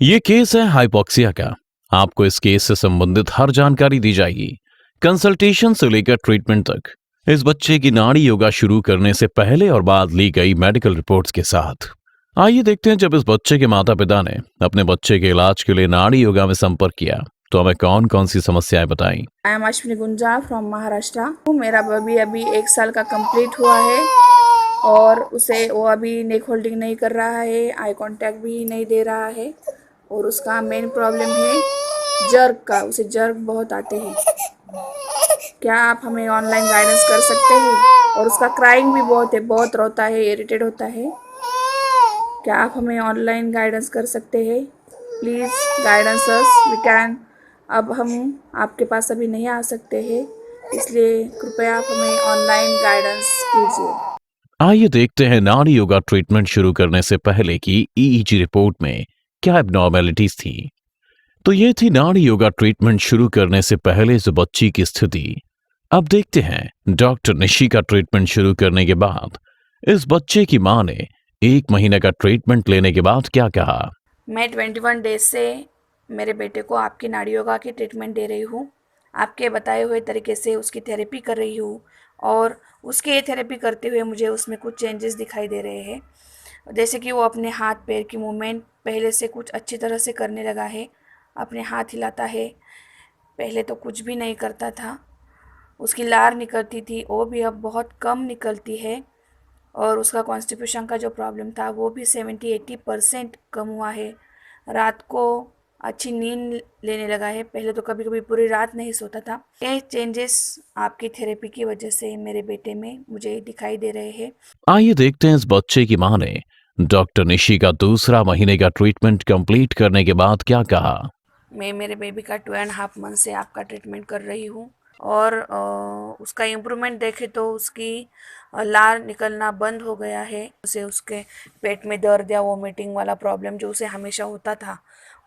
ये केस है हाइपोक्सिया का। आपको इस केस से संबंधित हर जानकारी दी जाएगी, कंसल्टेशन से लेकर ट्रीटमेंट तक। इस बच्चे की नाड़ी योगा शुरू करने से पहले और बाद ली गई मेडिकल रिपोर्ट्स के साथ। आइए देखते हैं, जब इस बच्चे के माता पिता ने अपने बच्चे के इलाज के लिए नाड़ी योगा में संपर्क किया तो हमें कौन कौन सी समस्याएं बताई। I am Ashwini Gunja from Maharashtra. मेरा बेबी अभी 1 साल का कंप्लीट हुआ है और वो अभी नेक होल्डिंग नहीं कर रहा है, आई कांटेक्ट भी नहीं दे रहा है और उसका मेन प्रॉब्लम है जर्क का। उसे जर्क बहुत आते हैं। क्या आप हमें ऑनलाइन गाइडेंस कर सकते हैं? और उसका क्राइंग भी बहुत है, बहुत रोता है, इरिटेट होता है। क्या आप हमें ऑनलाइन गाइडेंस कर सकते हैं? Please guidance us we can. अब हम आपके पास अभी नहीं आ सकते हैं, इसलिए कृपया आप हमें ऑनलाइन गाइडेंस कीजिए। आइए देखते हैं नाड़ी योगा ट्रीटमेंट शुरू करने से पहले की ईईजी रिपोर्ट में क्या एबनॉर्मेलिटीज थी। तो ये थी नाड़ी योगा ट्रीटमेंट शुरू करने से पहले इस बच्ची की स्थिति। अब देखते हैं डॉक्टर निशी का ट्रीटमेंट शुरू करने के बाद इस बच्चे की मां ने 1 महीने का ट्रीटमेंट लेने के बाद क्या कहा। मैं 21 डेज से मेरे बेटे को आपकी नाड़ी योगा की ट्रीटमेंट दे रही हूँ। आपके बताए हुए तरीके से उसकी थेरेपी कर रही हूँ और उसके ये थेरेपी करते हुए मुझे उसमें कुछ चेंजेस दिखाई दे रहे हैं। जैसे कि वो अपने हाथ पैर की मूवमेंट पहले से कुछ अच्छी तरह से करने लगा है। अपने हाथ हिलाता है, पहले तो कुछ भी नहीं करता था। उसकी लार निकलती थी, वो भी अब बहुत कम निकलती है। और उसका कॉन्स्टिपेशन का जो प्रॉब्लम था वो भी 70-80% कम हुआ है। रात को अच्छी नींद लेने लगा है, पहले तो कभी कभी पूरी रात नहीं सोता था। ये चेंजेस आपकी थेरेपी की वजह से मेरे बेटे में मुझे दिखाई दे रहे हैं। आइए देखते हैं इस बच्चे की मां ने डॉक्टर निशी का 2 महीने का ट्रीटमेंट कंप्लीट करने के बाद क्या कहा। मैं मेरे बेबी का 2.5 मंथ से आपका ट्रीटमेंट कर रही हूँ और उसका इम्प्रूवमेंट देखे तो उसकी लार निकलना बंद हो गया है। उसे उसके पेट में दर्द या वोमिटिंग वाला प्रॉब्लम जो उसे हमेशा होता था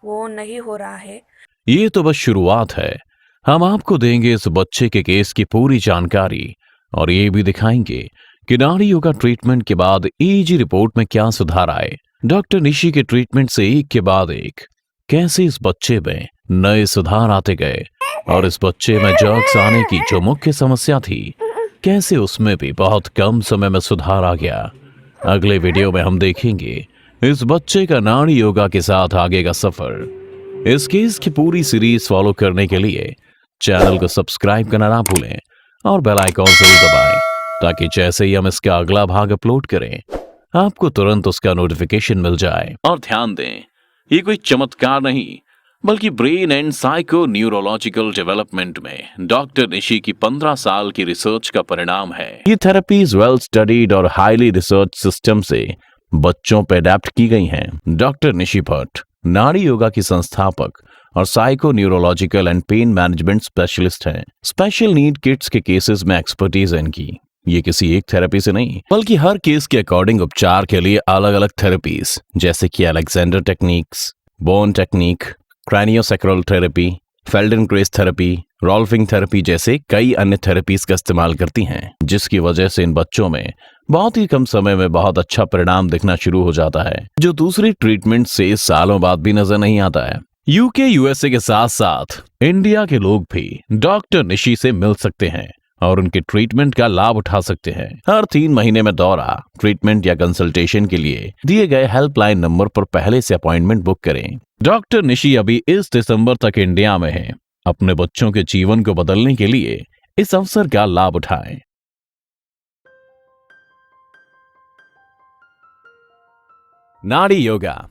वो नहीं हो रहा है। ये तो बस शुरुआत है। हम आपको देंगे इस बच्चे के केस की पूरी जानकारी और ये भी दिखाएंगे कि नाड़ी योगा ट्रीटमेंट के बाद ईजी रिपोर्ट में क्या सुधार आए। डॉक्टर निशी के ट्रीटमेंट से एक के बाद एक कैसे इस बच्चे में नए सुधार आते गए और इस बच्चे में जर्क्स आने की जो मुख्य समस्या थी कैसे उसमें भी बहुत कम समय में सुधार आ गया। अगले वीडियो में हम देखेंगे इस बच्चे का नाड़ी योगा के साथ आगे का सफर। इस केस की पूरी सीरीज फॉलो करने के लिए चैनल को सब्सक्राइब करना ना भूलें और बेल आइकॉन जरूर दबाएं ताकि जैसे ही हम इसका अगला भाग अपलोड करें आपको तुरंत उसका नोटिफिकेशन मिल जाए। और ध्यान दें, ये कोई चमत्कार नहीं बल्कि brain and psycho neurological development में डॉक्टर निशी की 15 साल की रिसर्च का परिणाम है। ये थेरेपीज वेल स्टडीड और हाईली रिसर्च सिस्टम से बच्चों पर अडेप्ट की गई हैं। डॉक्टर निशी भट्ट नाड़ी योगा की संस्थापक और psycho neurological and pain management specialist हैं। स्पेशल नीड किड्स के केसेस में एक्सपर्टीज है इनकी। ये किसी एक थेरेपी से नहीं बल्कि हर केस के अकॉर्डिंग उपचार के लिए अलग अलग थेरेपीज जैसे कि Alexander techniques, bone technique, craniosacral therapy, Feldenkrais therapy, rolfing therapy जैसे कई अन्य थेरेपीज का इस्तेमाल करती हैं, जिसकी वजह से इन बच्चों में बहुत ही कम समय में बहुत अच्छा परिणाम दिखना शुरू हो जाता है, जो दूसरी ट्रीटमेंट से सालों बाद भी नजर नहीं आता है। यूके यूएसए के साथ साथ इंडिया के लोग भी डॉक्टर निशी से मिल सकते हैं और उनके ट्रीटमेंट का लाभ उठा सकते हैं। हर 3 महीने में दौरा, ट्रीटमेंट या कंसल्टेशन के लिए दिए गए हेल्पलाइन नंबर पर पहले से अपॉइंटमेंट बुक करें। डॉक्टर निशी अभी इस दिसंबर तक इंडिया में है। अपने बच्चों के जीवन को बदलने के लिए इस अवसर का लाभ उठाएं। नाड़ी योगा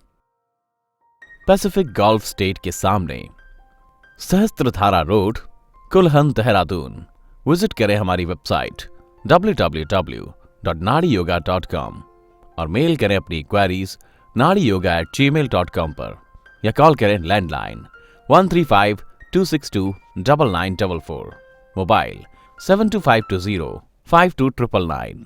पैसिफिक गल्फ स्टेट के सामने, सहस्त्रधारा रोड, कुल्हन, देहरादून। विजिट करें हमारी वेबसाइट www.nadiyoga.com और मेल करें अपनी क्वेरीज nadiyoga@gmail.com पर या कॉल करें लैंडलाइन 135-262-9944, मोबाइल 72520-52999।